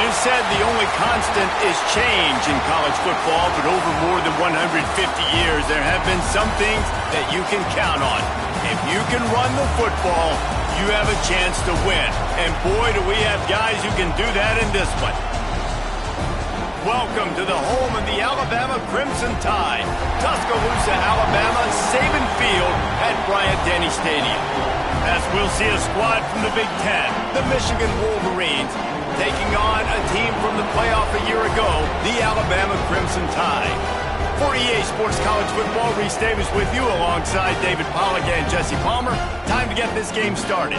is said the only constant is change in college football, but over more than 150 years, there have been some things that you can count on. If you can run the football, you have a chance to win. And boy, do we have guys who can do that in this one. Welcome to the home of the Alabama Crimson Tide. Tuscaloosa, Alabama, Saban Field at Bryant-Denny Stadium. As we'll see a squad from the Big Ten, the Michigan Wolverines, taking on a team from the playoff a year ago, the Alabama Crimson Tide. For EA Sports College Football, Reese Davis with you alongside David Pollack and Jesse Palmer. Time to get this game started.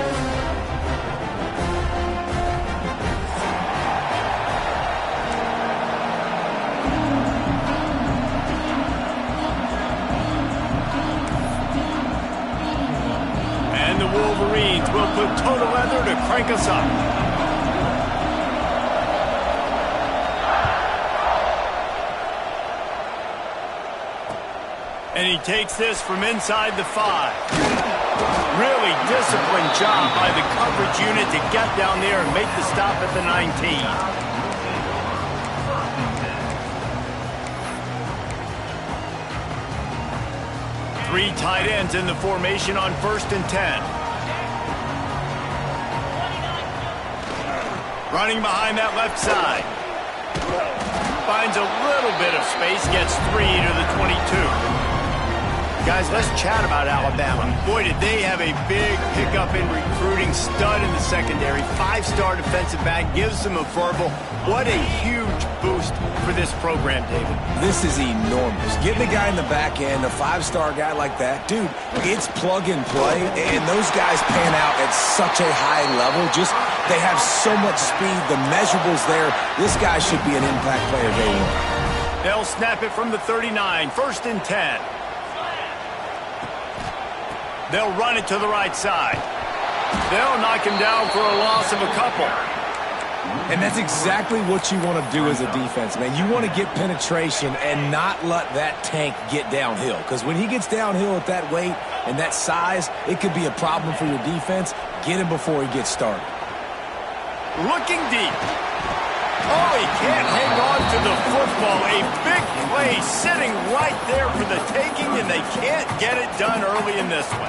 And the Wolverines will put total leather to crank us up. And he takes this from inside the 5. Really disciplined job by the coverage unit to get down there and make the stop at the 19. Three tight ends in the formation on 1st and 10. Running behind that left side. Finds a little bit of space, gets 3 to the 22. Guys, let's chat about Alabama. Boy, did they have a big pickup in recruiting. Stud in the secondary. 5-star defensive back. Gives them a verbal. What a huge boost for this program, David. This is enormous. Getting a guy in the back end, a 5-star guy like that, dude, it's plug and play, and those guys pan out at such a high level. Just, they have so much speed. The measurables there. This guy should be an impact player day one. They'll snap it from the 39. 1st and 10. They'll run it to the right side. They'll knock him down for a loss of a couple. And that's exactly what you want to do as a defense, man. You want to get penetration and not let that tank get downhill. Because when he gets downhill at that weight and that size, it could be a problem for your defense. Get him before he gets started. Looking deep. Oh, he can't hang on to the football. A big play sitting right there for the taking, and they can't get it done early in this one.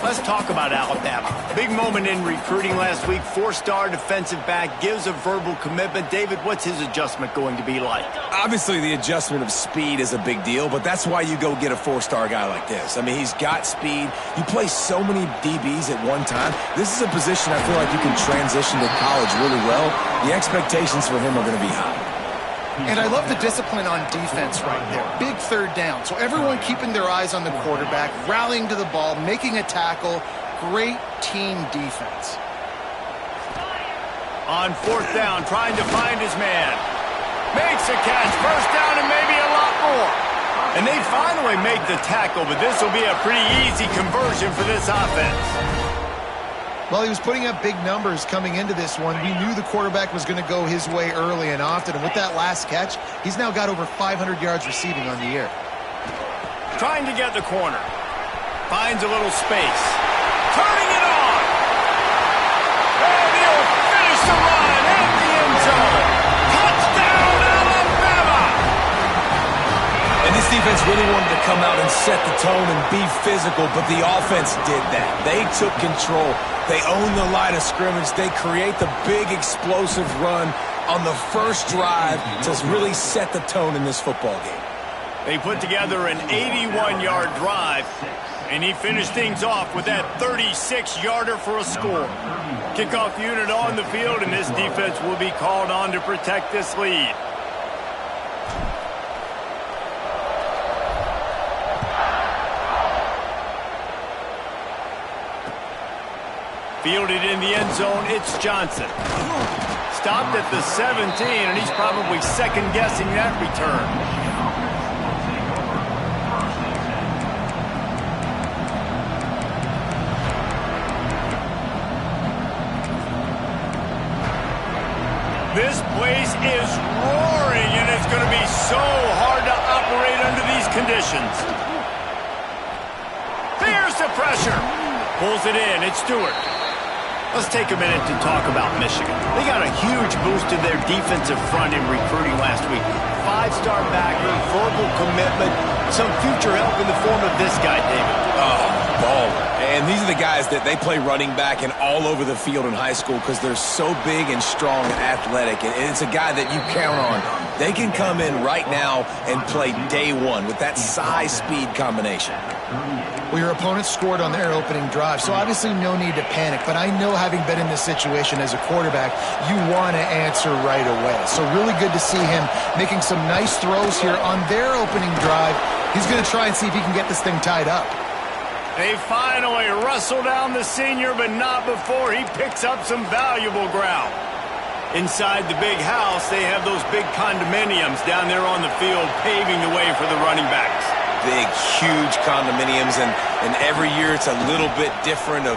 Let's talk about Alabama. Big moment in recruiting last week. 4-star defensive back gives a verbal commitment. David, what's his adjustment going to be like? Obviously, the adjustment of speed is a big deal, but that's why you go get a 4-star guy like this. I mean, he's got speed. You play so many DBs at one time. This is a position I feel like you can transition to college really well. The expectations for him are going to be high. And I love the discipline on defense right there. Big 3rd down. So everyone keeping their eyes on the quarterback, rallying to the ball, making a tackle. Great team defense. On 4th down, trying to find his man. Makes a catch. 1st down and maybe a lot more. And they finally make the tackle, but this will be a pretty easy conversion for this offense. Well, he was putting up big numbers coming into this one. We knew the quarterback was going to go his way early and often. And with that last catch, he's now got over 500 yards receiving on the year. Trying to get the corner. Finds a little space. Turning it on. And he'll finish the run in the end zone. Touchdown, Alabama! And this defense really wanted to come out and set the tone and be physical, but the offense did that. They took control. They own the line of scrimmage. They create the big explosive run on the first drive to really set the tone in this football game. They put together an 81-yard drive, and he finished things off with that 36-yarder for a score. Kickoff unit on the field, and this defense will be called on to protect this lead. Fielded in the end zone, it's Johnson. Stopped at the 17, and he's probably second-guessing that return. This place is roaring, and it's going to be so hard to operate under these conditions. Here's the pressure. Pulls it in. It's Stewart. Let's take a minute to talk about Michigan. They got a huge boost in their defensive front in recruiting last week. 5-star backer, verbal commitment, some future help in the form of this guy, David. Oh, baller. And these are the guys that they play running back and all over the field in high school because they're so big and strong and athletic. And it's a guy that you count on. They can come in right now and play day one with that size-speed combination. Well, your opponent scored on their opening drive, so obviously no need to panic. But I know, having been in this situation as a quarterback, you want to answer right away. So really good to see him making some nice throws here on their opening drive. He's going to try and see if he can get this thing tied up. They finally wrestle down the senior, but not before he picks up some valuable ground. Inside the big house, they have those big condominiums down there on the field, paving the way for the running backs. Big, huge condominiums, and every year it's a little bit different of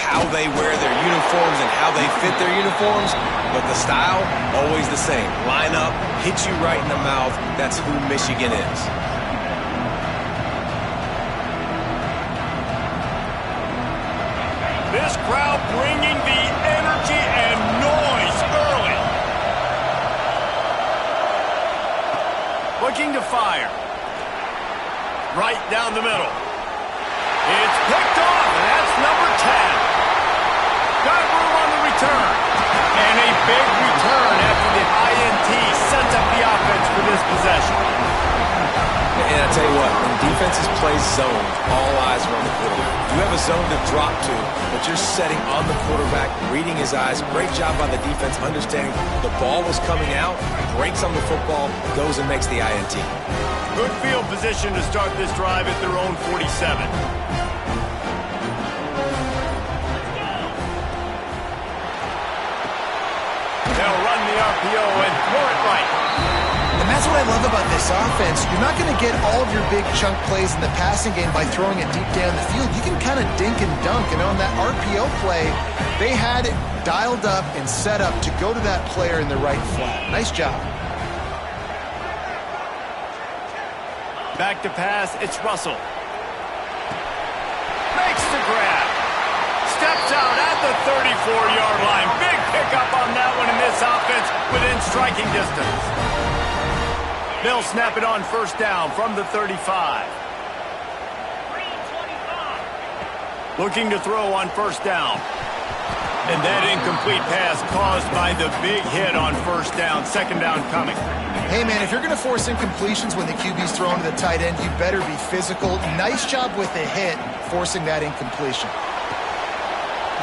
how they wear their uniforms and how they fit their uniforms, but the style, always the same. Line up, hit you right in the mouth. That's who Michigan is. This crowd bringing the energy and noise early. Looking to fire. Right down the middle. It's picked off, and that's number 10. Got room on the return. And a big return after the INT sets up the offense for this possession. And I tell you what, when defenses play zone, all eyes are on the quarterback. You have a zone to drop to, but you're setting on the quarterback, reading his eyes. Great job by the defense, understanding the ball was coming out, breaks on the football, goes and makes the INT. Good field position to start this drive at their own 47. They'll run the RPO and throw it right. And that's what I love about this offense. You're not going to get all of your big chunk plays in the passing game by throwing it deep down the field. You can kind of dink and dunk. And on that RPO play, they had it dialed up and set up to go to that player in the right flat. Nice job. Back to pass, it's Russell. Makes the grab. Steps out at the 34-yard line. Big pickup on that one in this offense within striking distance. They'll snap it on first down from the 35. Looking to throw on first down. And that incomplete pass caused by the big hit on first down. Second down coming. Hey, man, if you're going to force incompletions when the QB's thrown to the tight end, you better be physical. Nice job with the hit, forcing that incompletion.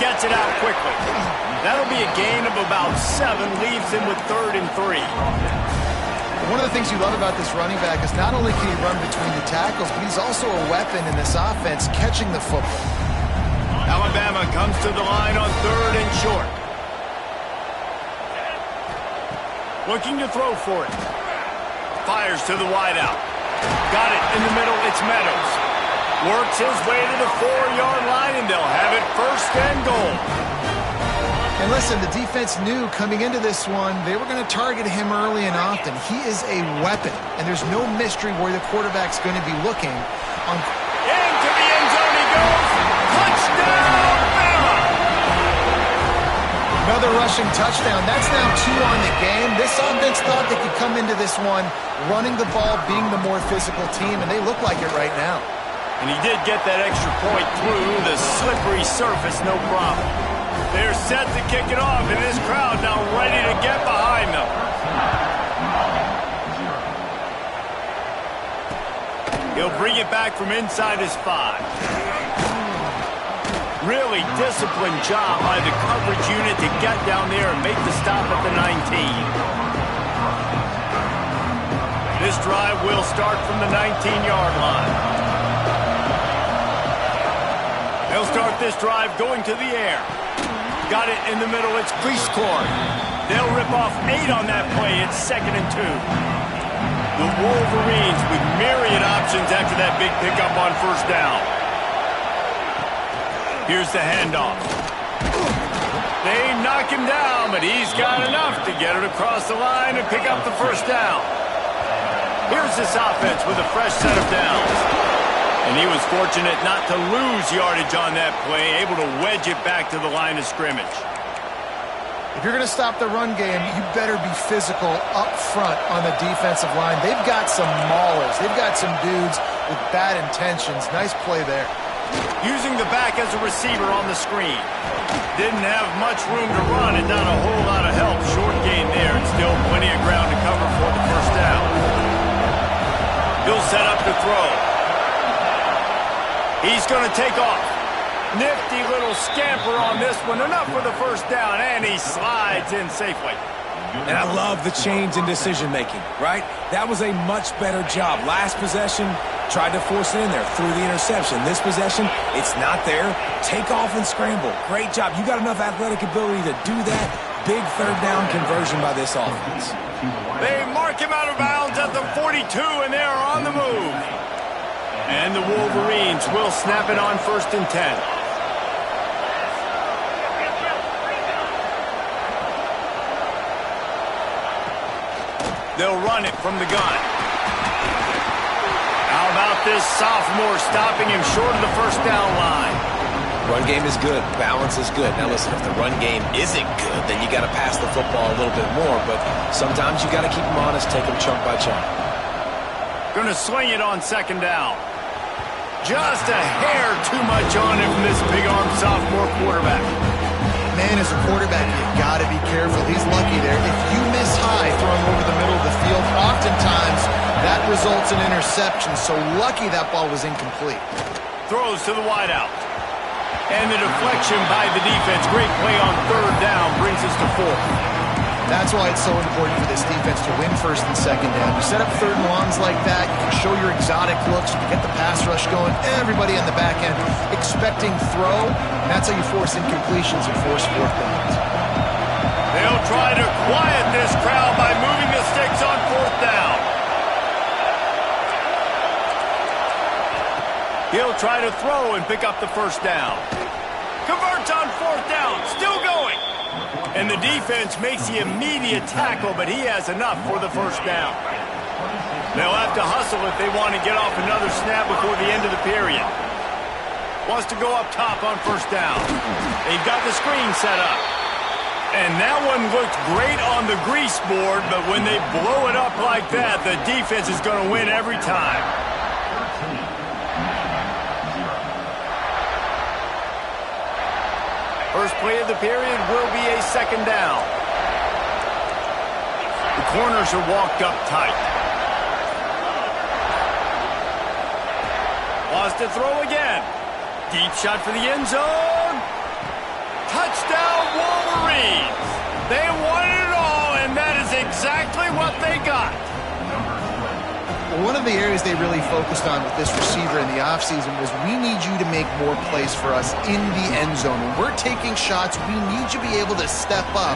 Gets it out quickly. That'll be a gain of about 7, leaves him with 3rd and 3. One of the things you love about this running back is not only can he run between the tackles, but he's also a weapon in this offense, catching the football. Alabama comes to the line on 3rd and short. Looking to throw for it. Fires to the wideout. Got it in the middle, it's Meadows. Works his way to the 4-yard line, and they'll have it 1st and goal. And listen, the defense knew coming into this one, they were going to target him early and often. He is a weapon, and there's no mystery where the quarterback's going to be looking. Into the end zone he goes. Touchdown, Bama! Another rushing touchdown. That's now 2 on the game. This offense thought they could come into this one running the ball, being the more physical team, and they look like it right now. And he did get that extra point through the slippery surface, no problem. They're set to kick it off, and this crowd now ready to get behind them. He'll bring it back from inside his 5. Really disciplined job by the coverage unit to get down there and make the stop at the 19. This drive will start from the 19-yard line. They'll start this drive going to the air. Got it in the middle, it's Grieskorn. They'll rip off 8 on that play, it's 2nd and 2. The Wolverines with myriad options after that big pickup on first down. Here's the handoff. They knock him down, but he's got enough to get it across the line and pick up the first down. Here's this offense with a fresh set of downs. And he was fortunate not to lose yardage on that play, able to wedge it back to the line of scrimmage. If you're going to stop the run game, you better be physical up front on the defensive line. They've got some maulers. They've got some dudes with bad intentions. Nice play there. Using the back as a receiver on the screen. Didn't have much room to run and not a whole lot of help. Short gain there and still plenty of ground to cover for the first down. He'll set up to throw. He's going to take off. Nifty little scamper on this one. Enough for the first down, and he slides in safely. And I love the change in decision-making, right? That was a much better job. Last possession, tried to force it in there, threw the interception. This possession, it's not there. Take off and scramble. Great job. You got enough athletic ability to do that. Big third down conversion by this offense. They mark him out of bounds at the 42, and they are on the move. And the Wolverines will snap it on 1st and 10. They'll run it from the gun. How about this sophomore stopping him short of the first down line? Run game is good. Balance is good. Now listen, if the run game isn't good, then you got to pass the football a little bit more. But sometimes you got to keep them honest, take them chunk by chunk. Going to sling it on 2nd down. Just a hair too much on him from this big-armed sophomore quarterback. Man, as a quarterback, you've got to be careful. He's lucky there. If you miss high throwing over the middle of the field, oftentimes that results in interception. So lucky that ball was incomplete. Throws to the wideout. And the deflection by the defense. Great play on 3rd down brings us to 4th. That's why it's so important for this defense to win 1st and 2nd down. You set up 3rd and longs like that, you can show your exotic looks, you can get the pass rush going, everybody on the back end expecting throw, and that's how you force incompletions and force 4th downs. They'll try to quiet this crowd by moving the sticks on 4th down. He'll try to throw and pick up the 1st down. Converts on 4th down, still going. And the defense makes the immediate tackle, but he has enough for the 1st down. They'll have to hustle if they want to get off another snap before the end of the period. Wants to go up top on 1st down. They've got the screen set up. And that one looked great on the grease board, but when they blow it up like that, the defense is going to win every time. First play of the period will be a 2nd down. The corners are walked up tight. Wants to throw again. Deep shot for the end zone. Touchdown, Wolverines. They wanted it all, and that is exactly what they got. One of the areas they really focused on with this receiver in the offseason was we need you to make more plays for us in the end zone. When we're taking shots, we need you to be able to step up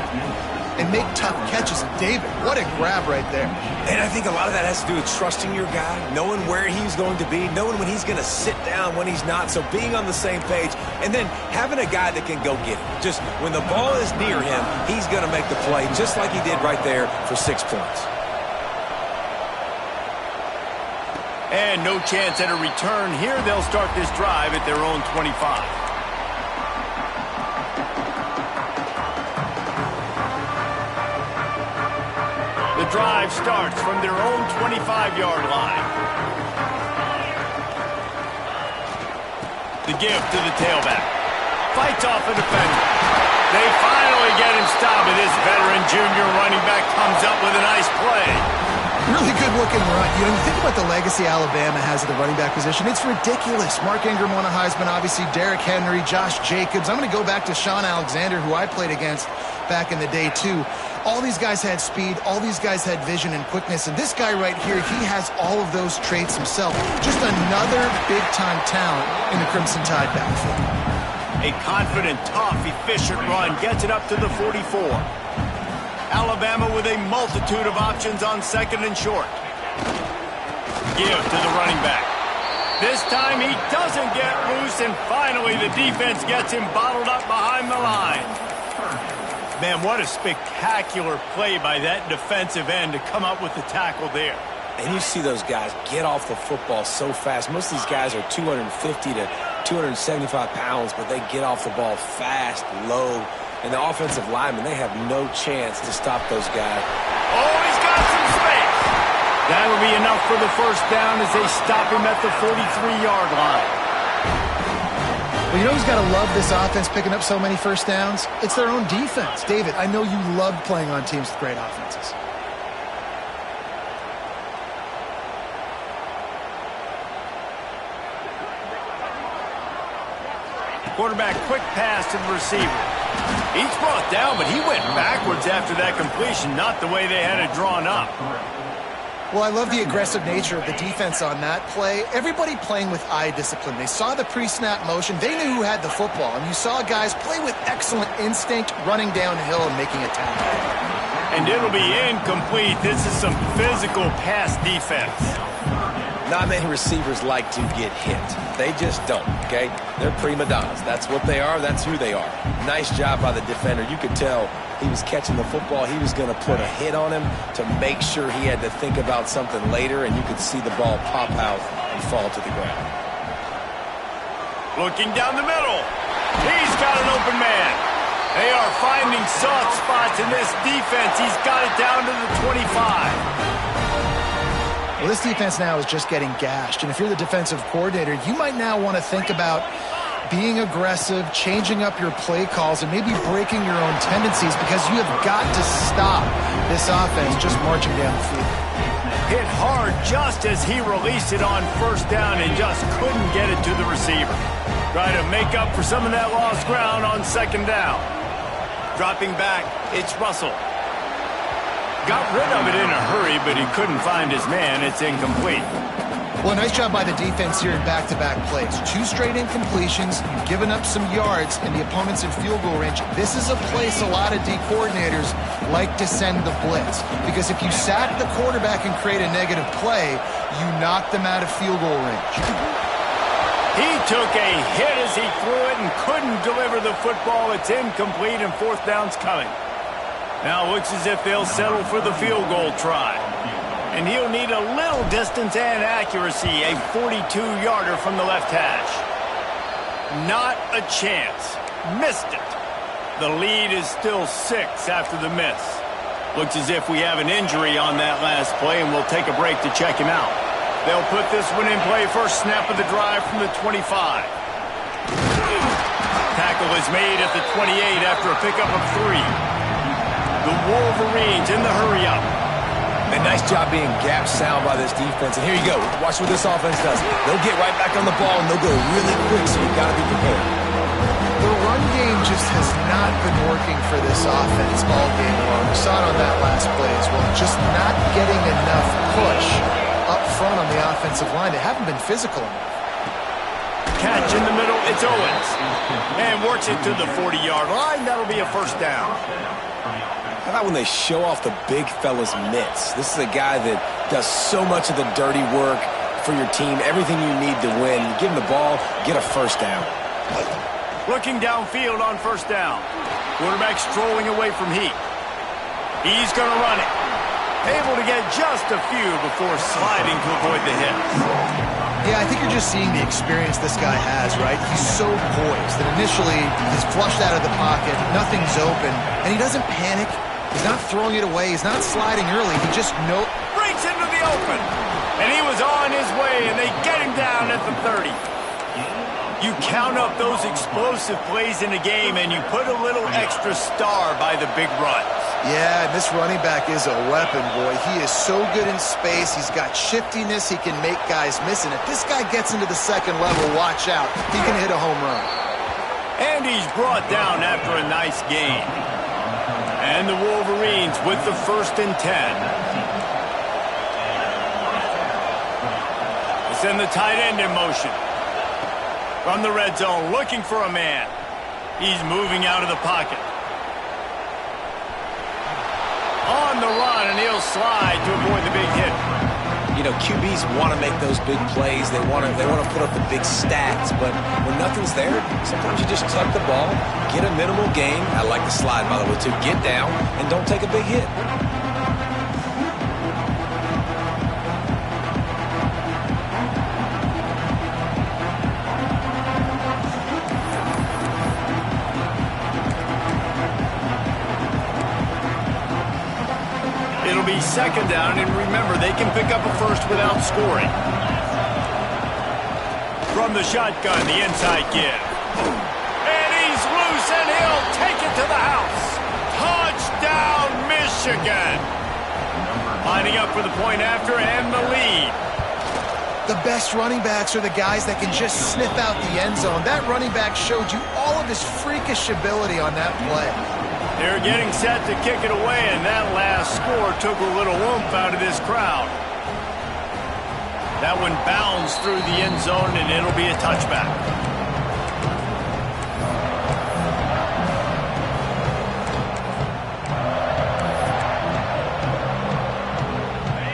and make tough catches. And David, what a grab right there. And I think a lot of that has to do with trusting your guy, knowing where he's going to be, knowing when he's going to sit down, when he's not. So being on the same page, and then having a guy that can go get it. Just when the ball is near him, he's going to make the play, just like he did right there for 6 points. And no chance at a return here. They'll start this drive at their own 25. The drive starts from their own 25-yard line. The give to the tailback. Fights off a defender. They finally get him stopped, and this veteran junior running back comes up with a nice play. Really good-looking run. You know, you think about the legacy Alabama has at the running back position. It's ridiculous. Mark Ingram won a Heisman, obviously Derrick Henry, Josh Jacobs. I'm going to go back to Sean Alexander, who I played against back in the day, too. All these guys had speed. All these guys had vision and quickness. And this guy right here, he has all of those traits himself. Just another big-time talent in the Crimson Tide backfield. A confident, tough, efficient run gets it up to the 44. Alabama with a multitude of options on 2nd and short. Give to the running back. This time he doesn't get loose, and finally the defense gets him bottled up behind the line. Man, what a spectacular play by that defensive end to come up with the tackle there. And you see those guys get off the football so fast. Most of these guys are 250 to 275 pounds, but they get off the ball fast, low. And the offensive linemen, they have no chance to stop those guys. Oh, he's got some space. That'll be enough for the first down as they stop him at the 43-yard line. Well, you know who's got to love this offense picking up so many first downs? It's their own defense. David, I know you love playing on teams with great offenses. Quarterback quick pass to the receiver. He's brought down, but he went backwards after that completion, not the way they had it drawn up. Well, I love the aggressive nature of the defense on that play. Everybody playing with eye discipline. They saw the pre-snap motion. They knew who had the football. And you saw guys play with excellent instinct, running downhill and making a tackle. And it'll be incomplete. This is some physical pass defense. Not many receivers like to get hit. They just don't, okay? They're prima donnas. That's what they are. That's who they are. Nice job by the defender. You could tell he was catching the football. He was going to put a hit on him to make sure he had to think about something later, and you could see the ball pop out and fall to the ground. Looking down the middle. He's got an open man. They are finding soft spots in this defense. He's got it down to the 25. Well, this defense now is just getting gashed. And if you're the defensive coordinator, you might now want to think about being aggressive, changing up your play calls, and maybe breaking your own tendencies because you have got to stop this offense just marching down the field. Hit hard just as he released it on first down and just couldn't get it to the receiver. Try to make up for some of that lost ground on second down. Dropping back, it's Russell. Got rid of it in a hurry, but he couldn't find his man. It's incomplete. Well, nice job by the defense here in back-to-back plays. 2 straight incompletions. You've given up some yards, and the opponent's in field goal range. This is a place a lot of D coordinators like to send the blitz. Because if you sack the quarterback and create a negative play, you knock them out of field goal range. He took a hit as he threw it and couldn't deliver the football. It's incomplete, and fourth down's coming. Now it looks as if they'll settle for the field goal try. And he'll need a little distance and accuracy, a 42-yarder from the left hash. Not a chance. Missed it. The lead is still 6 after the miss. Looks as if we have an injury on that last play, and we'll take a break to check him out. They'll put this one in play first snap of the drive from the 25. Tackle is made at the 28 after a pickup of 3. The Wolverines in the hurry-up. And nice job being gap sound by this defense. And here you go. Watch what this offense does. They'll get right back on the ball, and they'll go really quick, so you've got to be prepared. The run game just has not been working for this offense all game long. We saw it on that last play as well. Just not getting enough push up front on the offensive line. They haven't been physical enough. Catch in the middle. It's Owens. And works it to the 40-yard line. That'll be a first down. How about when they show off the big fella's mitts? This is a guy that does so much of the dirty work for your team, everything you need to win. You give him the ball, get a first down. Looking downfield on first down. Quarterback strolling away from Heat. He's going to run it. Able to get just a few before sliding to avoid the hit. Yeah, I think you're just seeing the experience this guy has, right? He's so poised that initially he's flushed out of the pocket, nothing's open, and he doesn't panic. He's not throwing it away. He's not sliding early. He just breaks into the open. And he was on his way, and they get him down at the 30. You count up those explosive plays in a game, and you put a little extra star by the big runs. Yeah, and this running back is a weapon, boy. He is so good in space. He's got shiftiness. He can make guys miss. And if this guy gets into the second level, watch out. He can hit a home run. And he's brought down after a nice gain. And the Wolverines with the 1st and 10. They send the tight end in motion. From the red zone, looking for a man. He's moving out of the pocket. On the run, and he'll slide to avoid the big hit. You know, QBs want to make those big plays. They want to put up the big stats, but when nothing's there, sometimes you just tuck the ball, get a minimal gain. I like the slide, by the way, too. Get down and don't take a big hit. be second down, and remember, they can pick up a first without scoring. From the shotgun, the inside give. And he's loose, and he'll take it to the house. Touchdown, Michigan. Lining up for the point after and the lead. The best running backs are the guys that can just sniff out the end zone. That running back showed you all of his freakish ability on that play. They're getting set to kick it away, and that last score took a little oomph out of this crowd. That one bounds through the end zone, and it'll be a touchback.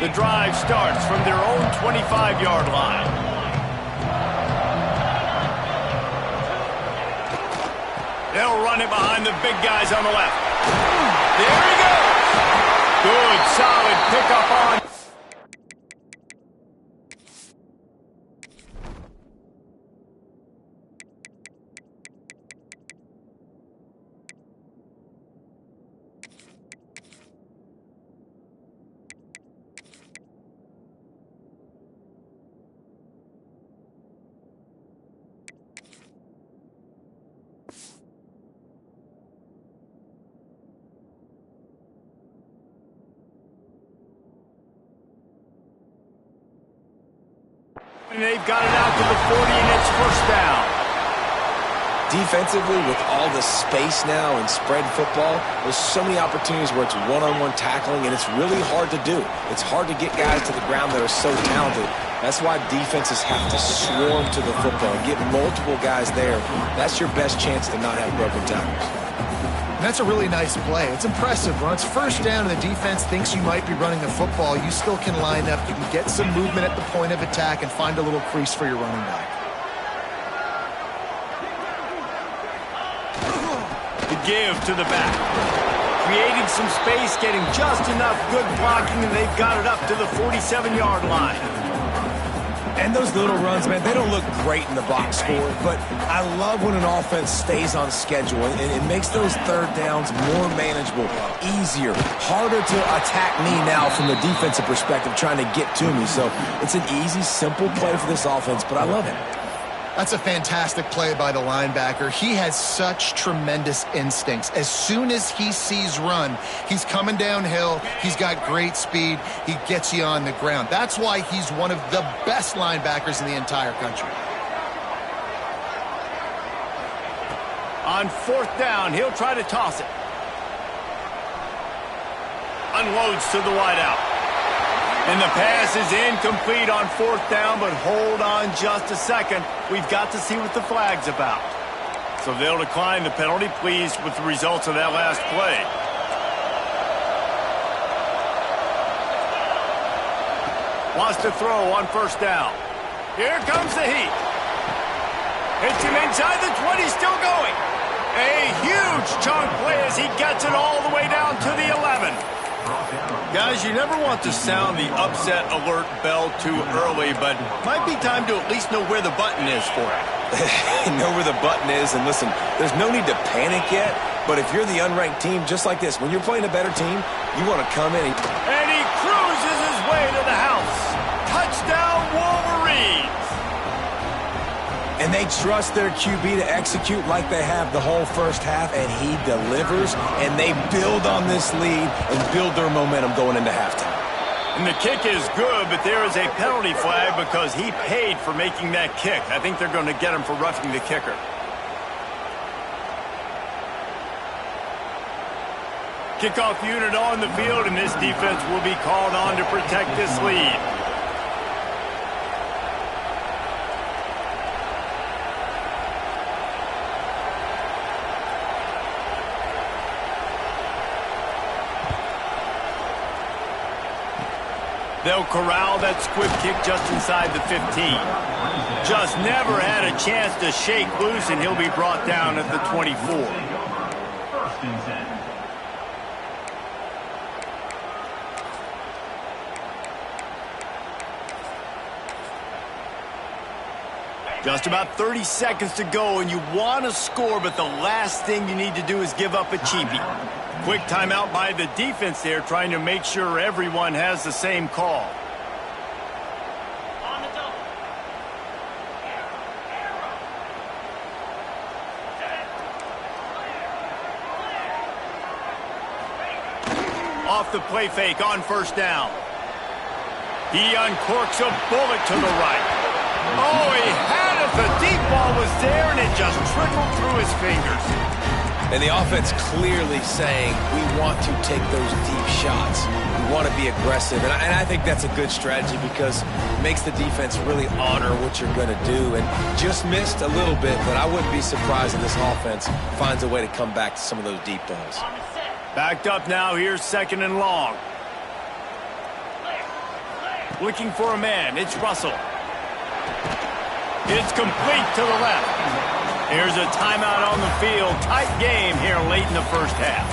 The drive starts from their own 25-yard line. They'll run it behind the big guys on the left. There he goes. Good, solid pickup on. And they've got it out to the 40, and it's first down. Defensively, with all the space now and spread football, there's so many opportunities where it's one-on-one tackling, and it's really hard to do. It's hard to get guys to the ground that are so talented. That's why defenses have to swarm to the football and get multiple guys there. That's your best chance to not have broken tackles. And that's a really nice play. It's impressive. When it's first down and the defense thinks you might be running the football, you still can line up. You can get some movement at the point of attack and find a little crease for your running back. The give to the back. Creating some space, getting just enough good blocking, and they've got it up to the 47-yard line. And those little runs, man, they don't look great in the box score, but I love when an offense stays on schedule, and it makes those third downs more manageable, easier, harder to attack me now from the defensive perspective trying to get to me. So it's an easy, simple play for this offense, but I love it. That's a fantastic play by the linebacker. He has such tremendous instincts. As soon as he sees run, he's coming downhill. He's got great speed. He gets you on the ground. That's why he's one of the best linebackers in the entire country. On fourth down, he'll try to toss it. Unloads to the wideout. And the pass is incomplete on fourth down, but hold on just a second. We've got to see what the flag's about. So they'll decline the penalty, pleased with the results of that last play. Wants to throw on first down. Here comes the heat. Hits him inside the 20, still going. A huge chunk play as he gets it all the way down to the 11. Guys, you never want to sound the upset alert bell too early, but might be time to at least know where the button is for it. Know where the button is, and listen, there's no need to panic yet, but if you're the unranked team, just like this, when you're playing a better team, you want to come in and he cruises his way to the house. Touchdown, Wolverines! And they trust their QB to execute like they have the whole first half, and he delivers, and they build on this lead and build their momentum going into halftime. And the kick is good, but there is a penalty flag because he paid for making that kick. I think they're going to get him for roughing the kicker. Kickoff unit on the field, and this defense will be called on to protect this lead. They'll corral that squib kick just inside the 15. Just never had a chance to shake loose, and he'll be brought down at the 24. Just about 30 seconds to go, and you want to score, but the last thing you need to do is give up a cheapie. Quick timeout by the defense there, trying to make sure everyone has the same call. Off the play fake on first down. He uncorks a bullet to the right. Oh, he had it. The deep ball was there, and it just trickled through his fingers. And the offense clearly saying, we want to take those deep shots. We want to be aggressive. And I think that's a good strategy because it makes the defense really honor what you're going to do. And just missed a little bit, but I wouldn't be surprised if this offense finds a way to come back to some of those deep balls. Backed up now. Here's second and long. Looking for a man. It's Russell. It's complete to the left. Here's a timeout on the field. Tight game here late in the first half.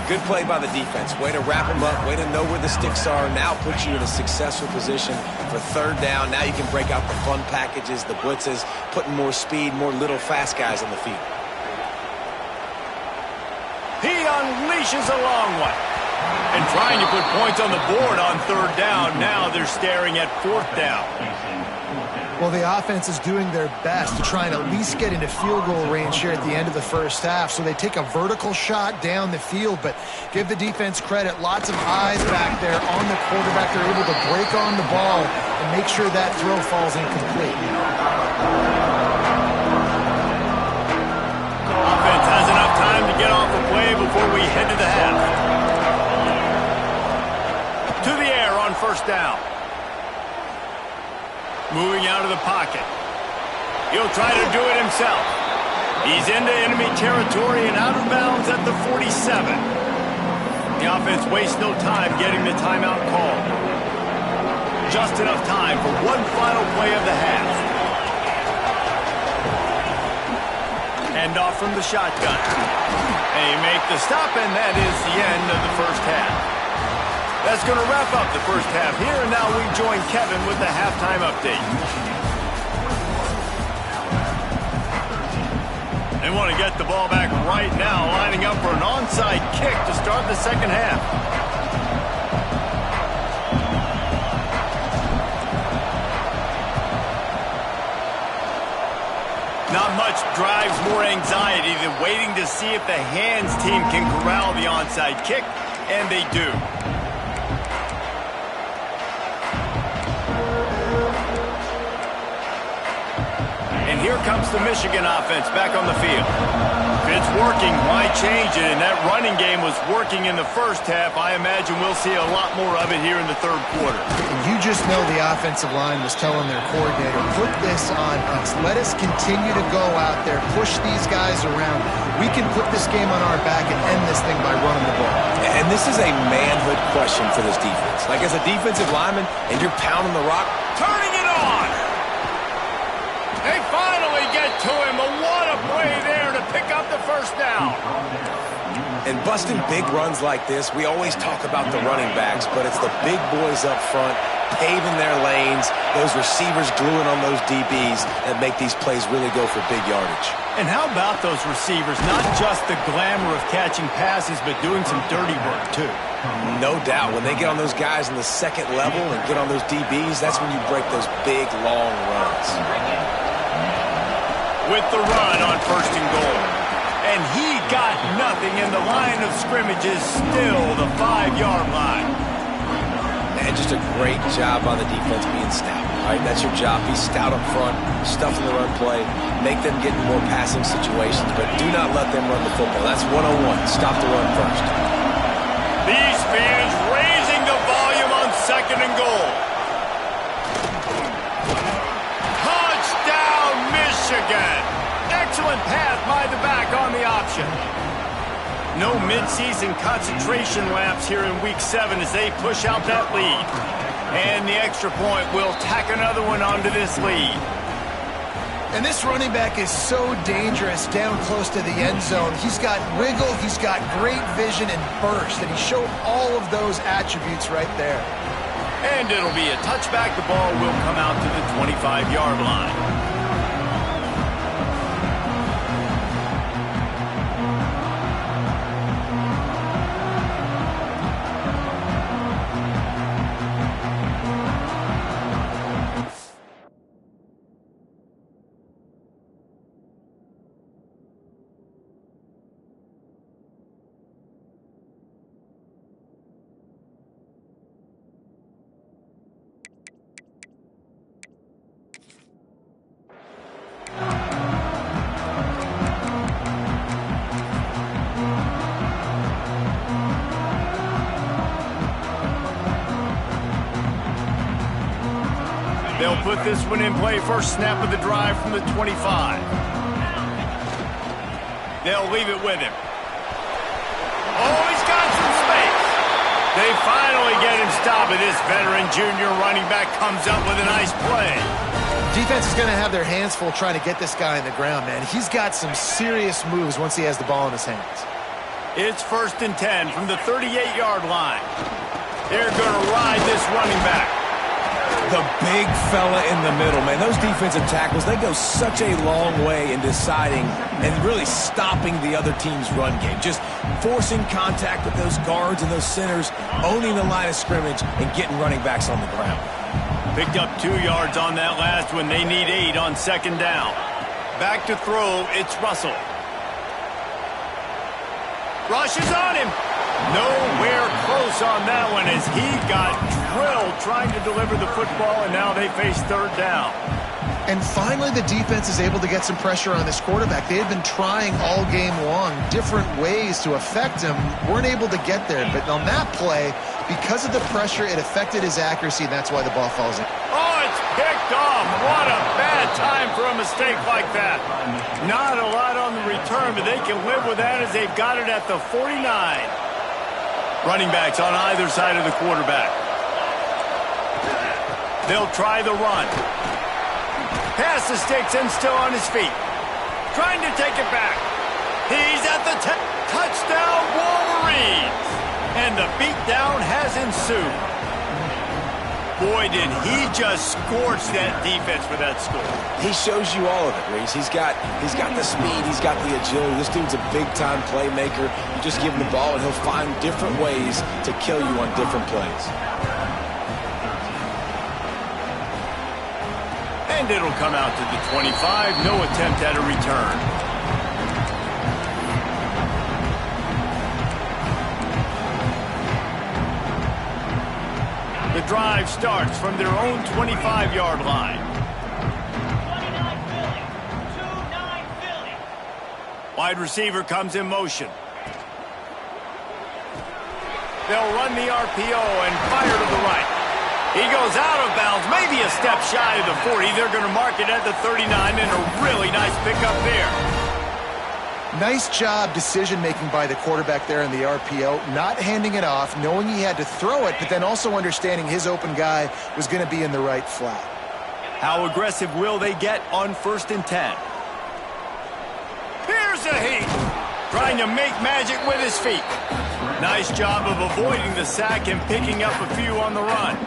Good play by the defense. Way to wrap them up. Way to know where the sticks are. Now put you in a successful position for third down. Now you can break out the fun packages, the blitzes, putting more speed, more little fast guys on the field. He unleashes a long one. And trying to put points on the board on third down. Now they're staring at fourth down. Well, the offense is doing their best to try and at least get into field goal range here at the end of the first half. So they take a vertical shot down the field, but give the defense credit. Lots of eyes back there on the quarterback. They're able to break on the ball and make sure that throw falls incomplete. Offense has enough time to get off the play before we head to the half. To the air on first down. Moving out of the pocket. He'll try to do it himself. He's into enemy territory and out of bounds at the 47. The offense wastes no time getting the timeout call. Just enough time for one final play of the half. Hand off from the shotgun. They make the stop, and that is the end of the first half. That's going to wrap up the first half here, and now we join Kevin with the halftime update. They want to get the ball back right now, lining up for an onside kick to start the second half. Not much drives more anxiety than waiting to see if the hands team can corral the onside kick, and they do. And here comes the Michigan offense back on the field. If it's working, why change it? And that running game was working in the first half. I imagine we'll see a lot more of it here in the third quarter. And you just know the offensive line was telling their coordinator, put this on us. Let us continue to go out there, push these guys around. We can put this game on our back and end this thing by running the ball. And this is a manhood question for this defense. Like as a defensive lineman and you're pounding the rock, turning it on! They finally get to him, but what a play there to pick up the first down. And busting big runs like this, we always talk about the running backs, but it's the big boys up front, paving their lanes, those receivers gluing on those DBs that make these plays really go for big yardage. And how about those receivers? Not just the glamour of catching passes, but doing some dirty work, too. No doubt. When they get on those guys in the second level and get on those DBs, that's when you break those big, long runs. With the run on first and goal. And he got nothing, and the line of scrimmage is still the 5-yard line. And just a great job on the defense being stout. Right? That's your job. Be stout up front, stuff in the run play, make them get in more passing situations, but do not let them run the football. That's 101. Stop the run first. These fans raising the volume on second and goal. Touchdown, Michigan! Excellent pass by the back on the option. No midseason concentration laps here in Week 7 as they push out that lead. And the extra point will tack another one onto this lead. And this running back is so dangerous down close to the end zone. He's got wiggle, he's got great vision and burst, and he showed all of those attributes right there. And it'll be a touchback. The ball will come out to the 25-yard line. They'll put this one in play. First snap of the drive from the 25. They'll leave it with him. Oh, he's got some space. They finally get him stopped, and this veteran junior running back comes up with a nice play. Defense is going to have their hands full trying to get this guy on the ground, man. He's got some serious moves once he has the ball in his hands. It's 1st and 10 from the 38-yard line. They're going to ride this running back. The big fella in the middle, man. Those defensive tackles, they go such a long way in deciding and really stopping the other team's run game. Just forcing contact with those guards and those centers, owning the line of scrimmage, and getting running backs on the ground. Picked up 2 yards on that last one. They need 8 on 2nd down. Back to throw, it's Russell. Rush is on him. Nowhere close on that one as he got drilled trying to deliver the football, and now they face 3rd down. And finally, the defense is able to get some pressure on this quarterback. They had been trying all game long different ways to affect him. Weren't able to get there, but on that play, because of the pressure, it affected his accuracy, and that's why the ball falls in. Oh, it's picked off. What a bad time for a mistake like that. Not a lot on the return, but they can live with that as they've got it at the 49. Running backs on either side of the quarterback. They'll try the run. Pass the sticks and still on his feet. Trying to take it back. He's at the touchdown Wolverines. And the beatdown has ensued. Boy, did he just scorch that defense for that score. He shows you all of it, Reese. He's got the speed, he's got the agility. This dude's a big-time playmaker. You just give him the ball, and he'll find different ways to kill you on different plays. And it'll come out to the 25. No attempt at a return. The drive starts from their own 25-yard line. Wide receiver comes in motion. They'll run the RPO and fire to the right. He goes out of bounds, maybe a step shy of the 40. They're going to mark it at the 39, and a really nice pickup there. Nice job decision-making by the quarterback there in the RPO, not handing it off, knowing he had to throw it, but then also understanding his open guy was going to be in the right flat. How aggressive will they get on 1st and 10? Here's a heat. Trying to make magic with his feet. Nice job of avoiding the sack and picking up a few on the run.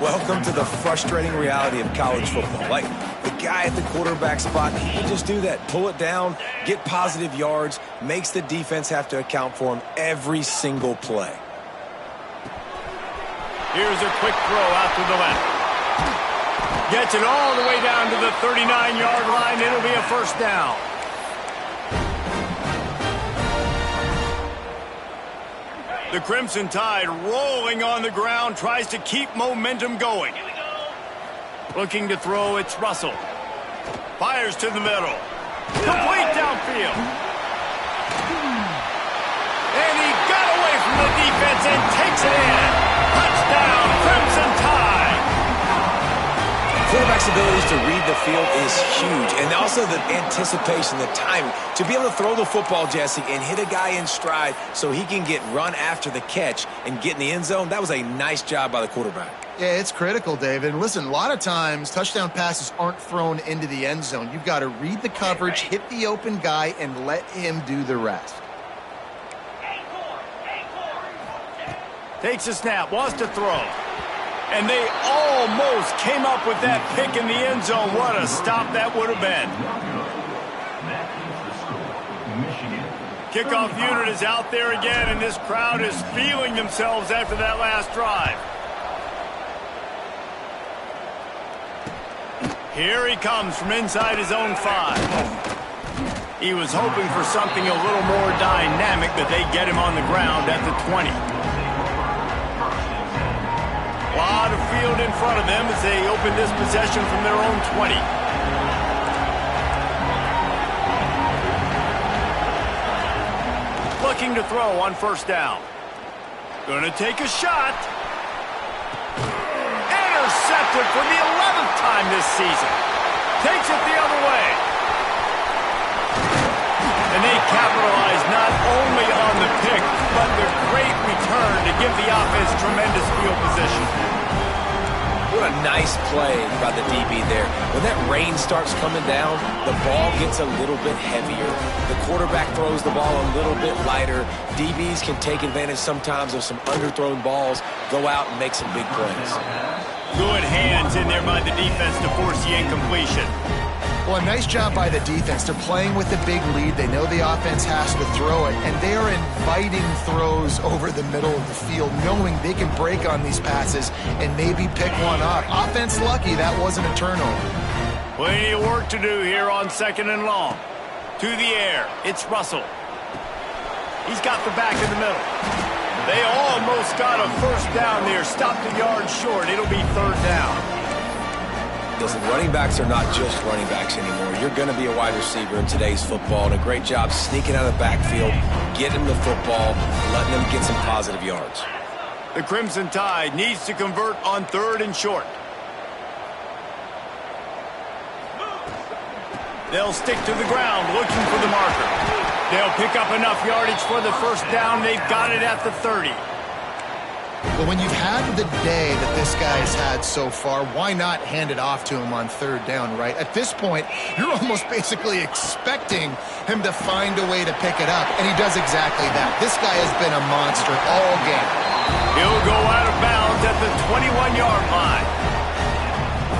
Welcome to the frustrating reality of college football. Like, the guy at the quarterback spot, he can just do that. Pull it down, get positive yards, makes the defense have to account for him every single play. Here's a quick throw out to the left. Gets it all the way down to the 39-yard line. It'll be a 1st down. The Crimson Tide rolling on the ground, tries to keep momentum going. Looking to throw, it's Russell. Fires to the middle. Complete downfield. And he got away from the defense and takes it in. Touchdown, Crimson Tide. Quarterback's abilities to read the field is huge, and also the anticipation, the timing. To be able to throw the football, Jesse, and hit a guy in stride so he can get run after the catch and get in the end zone, that was a nice job by the quarterback. Yeah, it's critical, David. And listen, a lot of times touchdown passes aren't thrown into the end zone. You've got to read the coverage, hit the open guy, and let him do the rest. Takes a snap, wants to throw. And they almost came up with that pick in the end zone. What a stop that would have been. Kickoff unit is out there again, and this crowd is feeling themselves after that last drive. Here he comes from inside his own 5. He was hoping for something a little more dynamic, but they get him on the ground at the 20. A lot of field in front of them as they open this possession from their own 20. Looking to throw on 1st down. Gonna take a shot. Intercepted for the time this season. Takes it the other way. And they capitalize not only on the pick, but the great return to give the offense tremendous field position. What a nice play by the DB there. When that rain starts coming down, the ball gets a little bit heavier. The quarterback throws the ball a little bit lighter. DBs can take advantage sometimes of some underthrown balls, go out and make some big plays. Good hands in there by the defense to force the incompletion. Well, a nice job by the defense. They're playing with a big lead. They know the offense has to throw it, and they are inviting throws over the middle of the field, knowing they can break on these passes and maybe pick one up. Offense lucky that wasn't a turnover. Plenty of work to do here on 2nd and long. To the air, it's Russell. He's got the back in the middle. They almost got a first down there. Stopped a yard short. It'll be 3rd down. Listen, running backs are not just running backs anymore. You're going to be a wide receiver in today's football, and a great job sneaking out of the backfield, getting the football, letting them get some positive yards. The Crimson Tide needs to convert on 3rd and short. They'll stick to the ground looking for the marker. They'll pick up enough yardage for the first down. They've got it at the 30. Well, when you've had the day that this guy's had so far, why not hand it off to him on 3rd down, right? At this point, you're almost basically expecting him to find a way to pick it up, and he does exactly that. This guy has been a monster all game. He'll go out of bounds at the 21-yard line.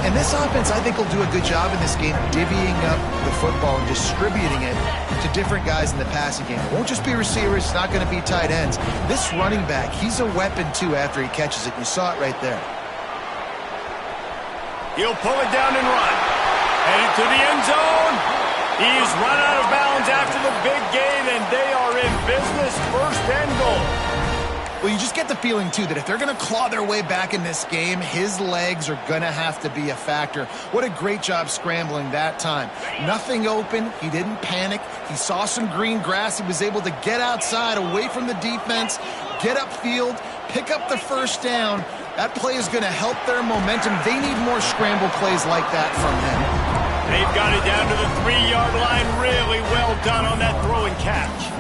And this offense, I think, will do a good job in this game divvying up the football and distributing it to different guys in the passing game. It won't just be receivers. It's not going to be tight ends. This running back, he's a weapon, too, after he catches it. You saw it right there. He'll pull it down and run. Headed to the end zone. He's run out of bounds after the big gain, and they are in business. 1st and goal. Well, you just get the feeling, too, that if they're going to claw their way back in this game, his legs are going to have to be a factor. What a great job scrambling that time. Nothing open. He didn't panic. He saw some green grass. He was able to get outside, away from the defense, get upfield, pick up the first down. That play is going to help their momentum. They need more scramble plays like that from him. They've got it down to the 3-yard line. Really well done on that throw and catch.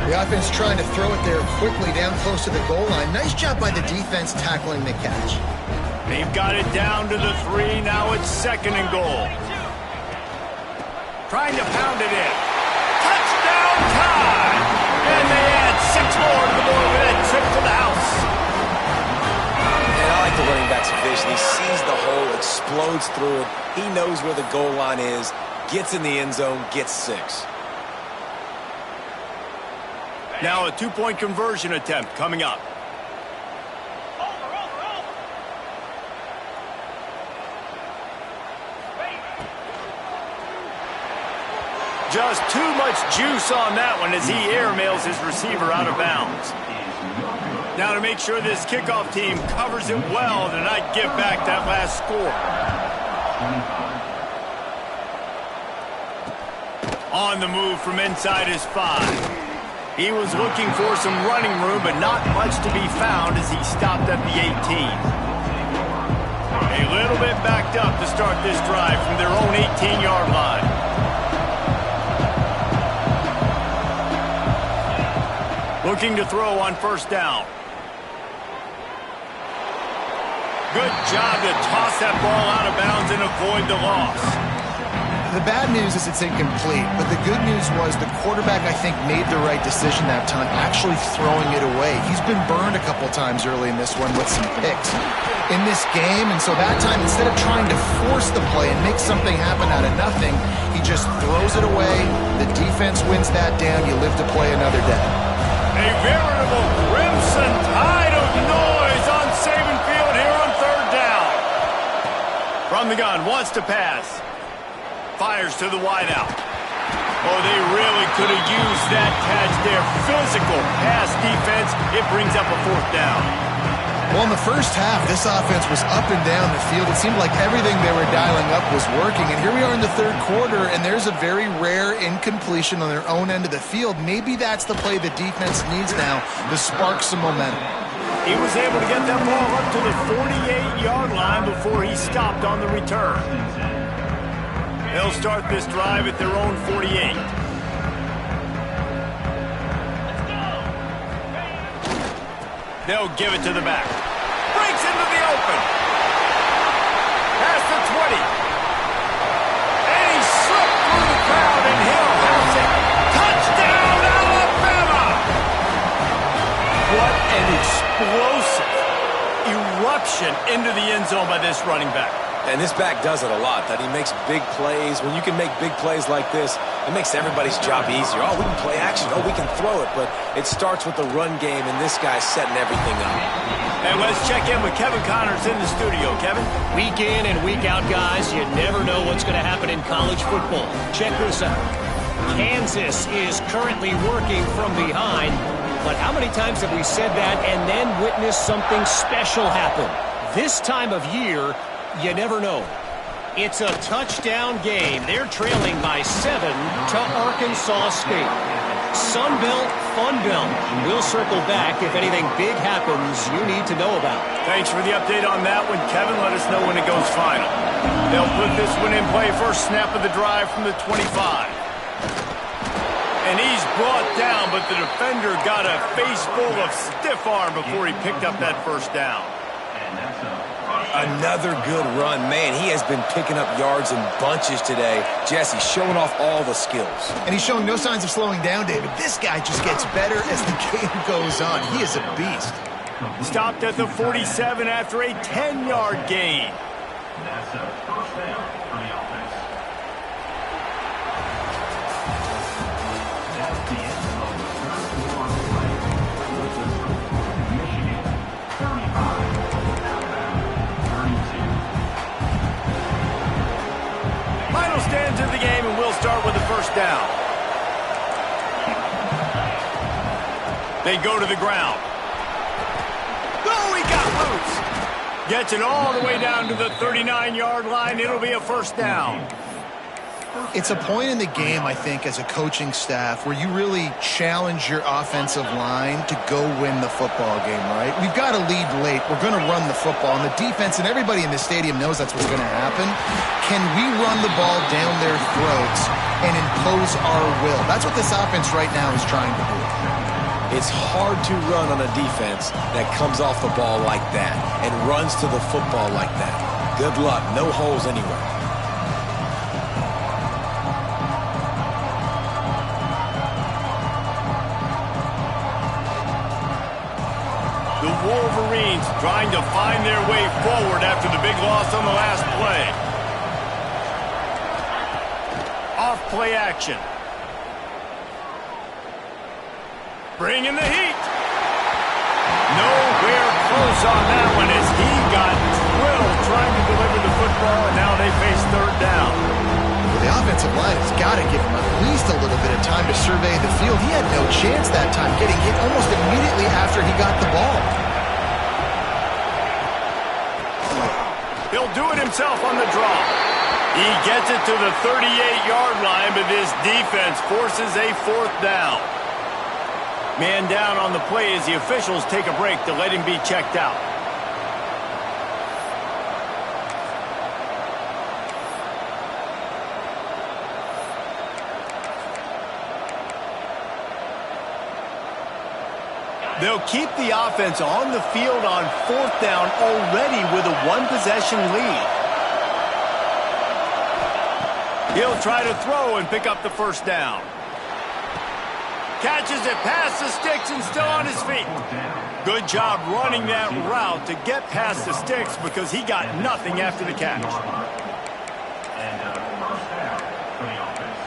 The offense trying to throw it there quickly down close to the goal line. Nice job by the defense tackling the catch. They've got it down to the 3. Now it's 2nd and goal. Trying to pound it in. Touchdown time! And they add 6 more to the board with that trip to the house. And I like the running back's vision. He sees the hole, explodes through it. He knows where the goal line is, gets in the end zone, gets 6. Now a 2-point conversion attempt coming up. Just too much juice on that one as he airmails his receiver out of bounds. Now to make sure this kickoff team covers it well to not give back that last score. On the move from inside his 5. He was looking for some running room, but not much to be found as he stopped at the 18. A little bit backed up to start this drive from their own 18-yard line. Looking to throw on 1st down. Good job to toss that ball out of bounds and avoid the loss. The bad news is it's incomplete, but the good news was the quarterback, I think, made the right decision that time, actually throwing it away. He's been burned a couple times early in this one with some picks in this game, and so that time, instead of trying to force the play and make something happen out of nothing, he just throws it away. The defense wins that down. You live to play another day. A veritable Crimson Tide of noise on Saban Field here on 3rd down. From the gun, wants to pass. Fires to the wideout. Oh, they really could have used that catch there. Physical pass defense. It brings up a 4th down. Well, in the first half, this offense was up and down the field. It seemed like everything they were dialing up was working. And here we are in the 3rd quarter, and there's a very rare incompletion on their own end of the field. Maybe that's the play the defense needs now to spark some momentum. He was able to get that ball up to the 48-yard line before he stopped on the return. They'll start this drive at their own 48. They'll give it to the back. Breaks into the open. Past the 20. And he slipped through the crowd, and he'll house it. Touchdown, Alabama! What an explosive eruption into the end zone by this running back. And this back does it a lot, that he makes big plays. When you can make big plays like this, it makes everybody's job easier. Oh, we can play action. Oh, we can throw it. But it starts with the run game, and this guy's setting everything up. And let's check in with Kevin Connors in the studio. Kevin? Week in and week out, guys, you never know what's going to happen in college football. Check this out. Kansas is currently working from behind, but how many times have we said that and then witnessed something special happen? This time of year, you never know. It's a touchdown game. They're trailing by 7 to Arkansas State. Sun Belt, Fun Belt. We'll circle back if anything big happens you need to know about. Thanks for the update on that one, Kevin. Let us know when it goes final. They'll put this one in play. First snap of the drive from the 25. And he's brought down, but the defender got a face full of stiff arm before he picked up that first down. Another good run. Man, he has been picking up yards in bunches today. Jesse showing off all the skills. And he's showing no signs of slowing down, David. This guy just gets better as the game goes on. He is a beast. Stopped at the 47 after a 10-yard gain. That's a first down for the offense. That's the end of the third quarter play. Michigan 35. Final stands of the game, and we'll start with the first down. They go to the ground. Oh, he got loose. Gets it all the way down to the 39-yard line. It'll be a first down. It's a point in the game, I think, as a coaching staff where you really challenge your offensive line to go win the football game, right? We've got to lead late. We're going to run the football. And the defense and everybody in the stadium knows that's what's going to happen. Can we run the ball down their throats and impose our will? That's what this offense right now is trying to do. It's hard to run on a defense that comes off the ball like that and runs to the football like that. Good luck. No holes anywhere. The Wolverines trying to find their way forward after the big loss on the last play. Off play action. Bring in the heat. Nowhere close on that one as he got drilled trying to deliver the football, and now they face third down. The offensive line has got to give him at least a little bit of time to survey the field. He had no chance that time, getting hit almost immediately after he got the ball. He'll do it himself on the draw. He gets it to the 38-yard line, but this defense forces a fourth down. Man down on the play as the officials take a break to let him be checked out. They'll keep the offense on the field on fourth down already with a one-possession lead. He'll try to throw and pick up the first down. Catches it past the sticks and still on his feet. Good job running that route to get past the sticks because he got nothing after the catch. And first down for the offense.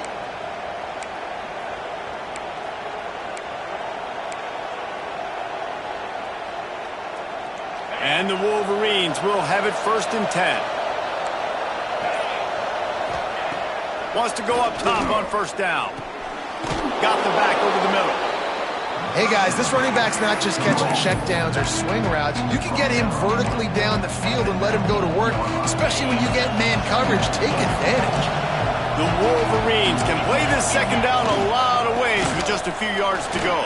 And the Wolverines will have it 1st and 10. Wants to go up top on first down. Got the back over the middle. Hey, guys, this running back's not just catching checkdowns or swing routes. You can get him vertically down the field and let him go to work, especially when you get man coverage. Take advantage. The Wolverines can play this second down a lot of ways with just a few yards to go.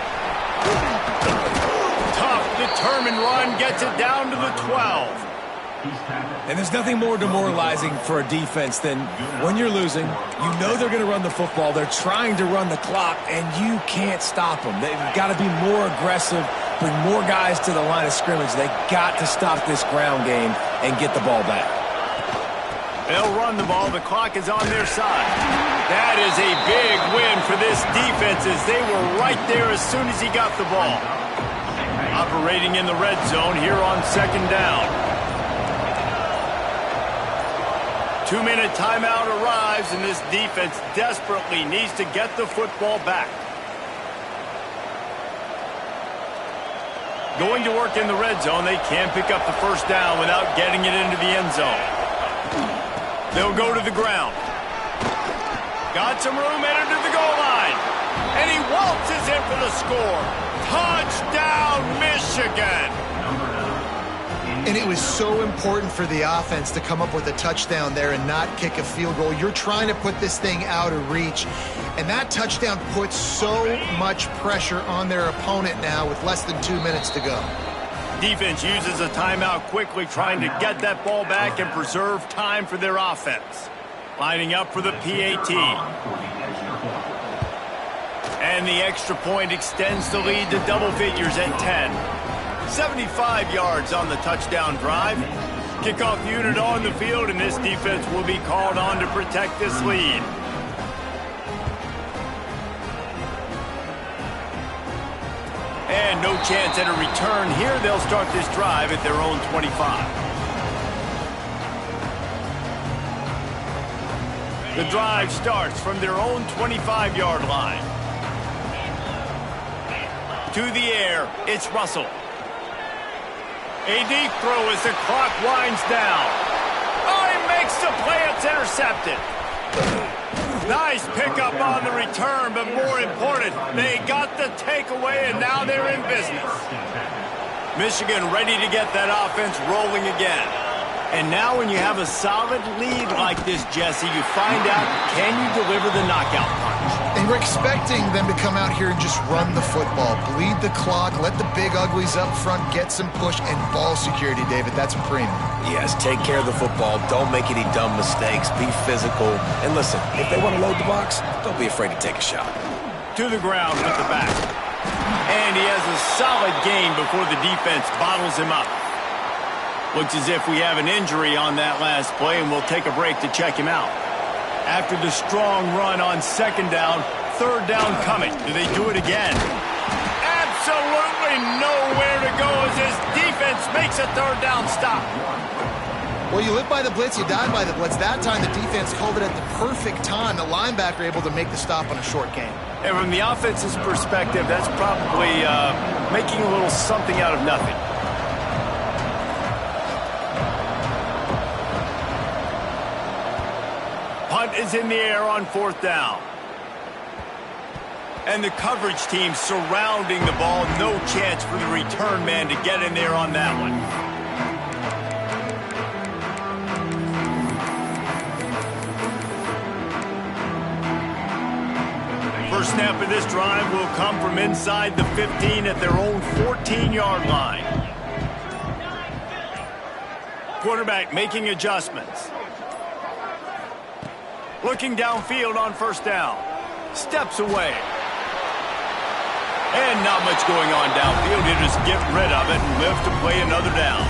Tough, determined run gets it down to the 12. And there's nothing more demoralizing for a defense than when you're losing, you know they're going to run the football, they're trying to run the clock, and you can't stop them. They've got to be more aggressive, bring more guys to the line of scrimmage. They got to stop this ground game and get the ball back. They'll run the ball. The clock is on their side. That is a big win for this defense as they were right there as soon as he got the ball. Operating in the red zone here on second down. 2-minute timeout arrives, and this defense desperately needs to get the football back. Going to work in the red zone, they can't pick up the first down without getting it into the end zone. They'll go to the ground. Got some room, entered to the goal line. And he waltzes in for the score. Touchdown, Michigan! And it was so important for the offense to come up with a touchdown there and not kick a field goal. You're trying to put this thing out of reach. And that touchdown puts so much pressure on their opponent now with less than 2 minutes to go. Defense uses a timeout quickly, trying to get that ball back and preserve time for their offense. Lining up for the PAT. And the extra point extends the lead to double figures at 10. 75 yards on the touchdown drive. Kickoff unit on the field, and this defense will be called on to protect this lead. And no chance at a return here. They'll start this drive at their own 25. The drive starts from their own 25-yard line. To the air, it's Russell. A deep throw as the clock winds down. Oh, he makes the play. It's intercepted. Nice pickup on the return, but more important, they got the takeaway, and now they're in business. Michigan ready to get that offense rolling again. And now when you have a solid lead like this, Jesse, you find out, can you deliver the knockout punch? And we're expecting them to come out here and just run the football, bleed the clock, let the big uglies up front get some push, and ball security, David. That's a premium. Yes, take care of the football. Don't make any dumb mistakes. Be physical. And listen, if they want to load the box, don't be afraid to take a shot. To the ground with the back. And he has a solid gain before the defense bottles him up. Looks as if we have an injury on that last play, and we'll take a break to check him out. After the strong run on second down, third down coming. Do they do it again? Absolutely nowhere to go as his defense makes a third down stop. Well, you live by the blitz, you die by the blitz. That time the defense called it at the perfect time. The linebacker able to make the stop on a short gain. And from the offense's perspective, that's probably making a little something out of nothing. Punt is in the air on fourth down. And the coverage team surrounding the ball. No chance for the return man to get in there on that one. First snap of this drive will come from inside the 15 at their own 14-yard line. Quarterback making adjustments. Looking downfield on first down. Steps away. And not much going on downfield. You just get rid of it and live to play another down.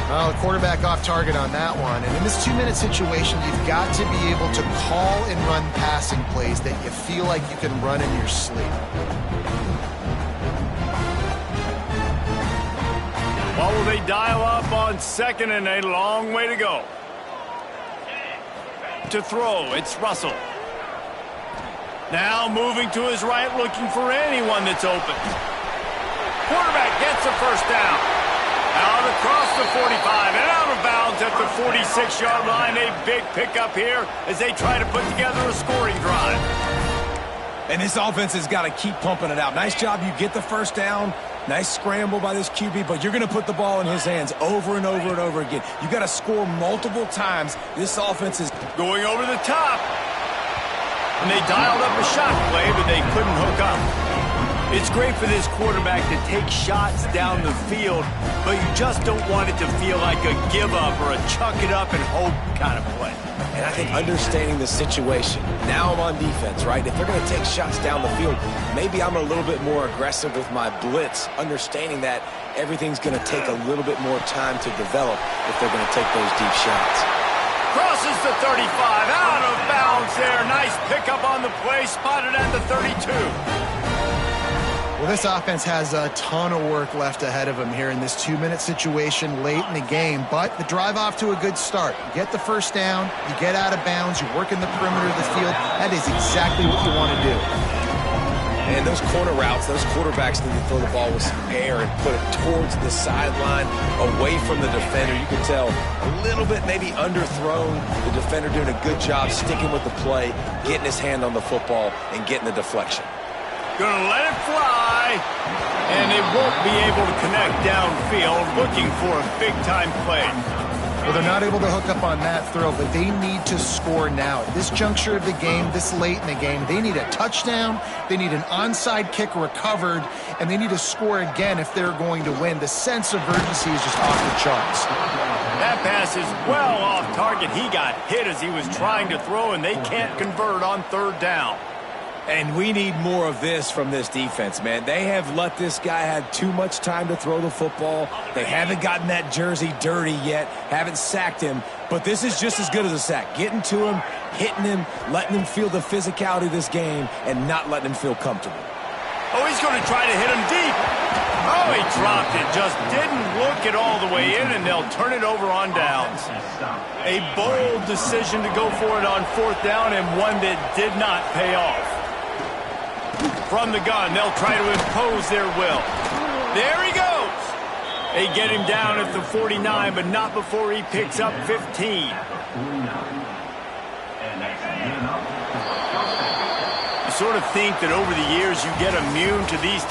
Well, the quarterback off target on that one. And in this 2-minute situation, you've got to be able to call and run passing plays that you feel like you can run in your sleep. Well, will they dial up on second, and a long way to go. To throw, it's Russell. Now moving to his right, looking for anyone that's open. Quarterback gets a first down. Out across the 45 and out of bounds at the 46-yard line. A big pickup here as they try to put together a scoring drive. And this offense has got to keep pumping it out. Nice job. You get the first down. Nice scramble by this QB, but you're going to put the ball in his hands over and over and over again. You got to score multiple times. This offense is going over the top. And they dialed up a shot play, but they couldn't hook up. It's great for this quarterback to take shots down the field, but you just don't want it to feel like a give-up or a chuck-it-up and hope kind of play. And I think understanding the situation, now I'm on defense, right? If they're going to take shots down the field, maybe I'm a little bit more aggressive with my blitz, understanding that everything's going to take a little bit more time to develop if they're going to take those deep shots. Crosses the 35, out of bounds there. Nice pickup on the play, spotted at the 32. Well, this offense has a ton of work left ahead of them here in this 2-minute situation late in the game, but the drive off to a good start. You get the first down, you get out of bounds, you work in the perimeter of the field. That is exactly what you want to do. And those corner routes, those quarterbacks need to throw the ball with some air and put it towards the sideline, away from the defender. You can tell a little bit maybe underthrown. The defender doing a good job sticking with the play, getting his hand on the football, and getting the deflection. Gonna let it fly, and they won't be able to connect downfield, looking for a big-time play. Well, they're not able to hook up on that throw, but they need to score now. At this juncture of the game, this late in the game, they need a touchdown, they need an onside kick recovered, and they need to score again if they're going to win. The sense of urgency is just off the charts. That pass is well off target. He got hit as he was trying to throw, and they can't convert on third down. And we need more of this from this defense, man. They have let this guy have too much time to throw the football. They haven't gotten that jersey dirty yet, haven't sacked him. But this is just as good as a sack. Getting to him, hitting him, letting him feel the physicality of this game, and not letting him feel comfortable. Oh, he's going to try to hit him deep. Oh, he dropped it. Just didn't look it all the way in, and they'll turn it over on downs. A bold decision to go for it on fourth down, and one that did not pay off. From the gun, they'll try to impose their will. There he goes. They get him down at the 49, but not before he picks up 15. You sort of think that over the years you get immune to these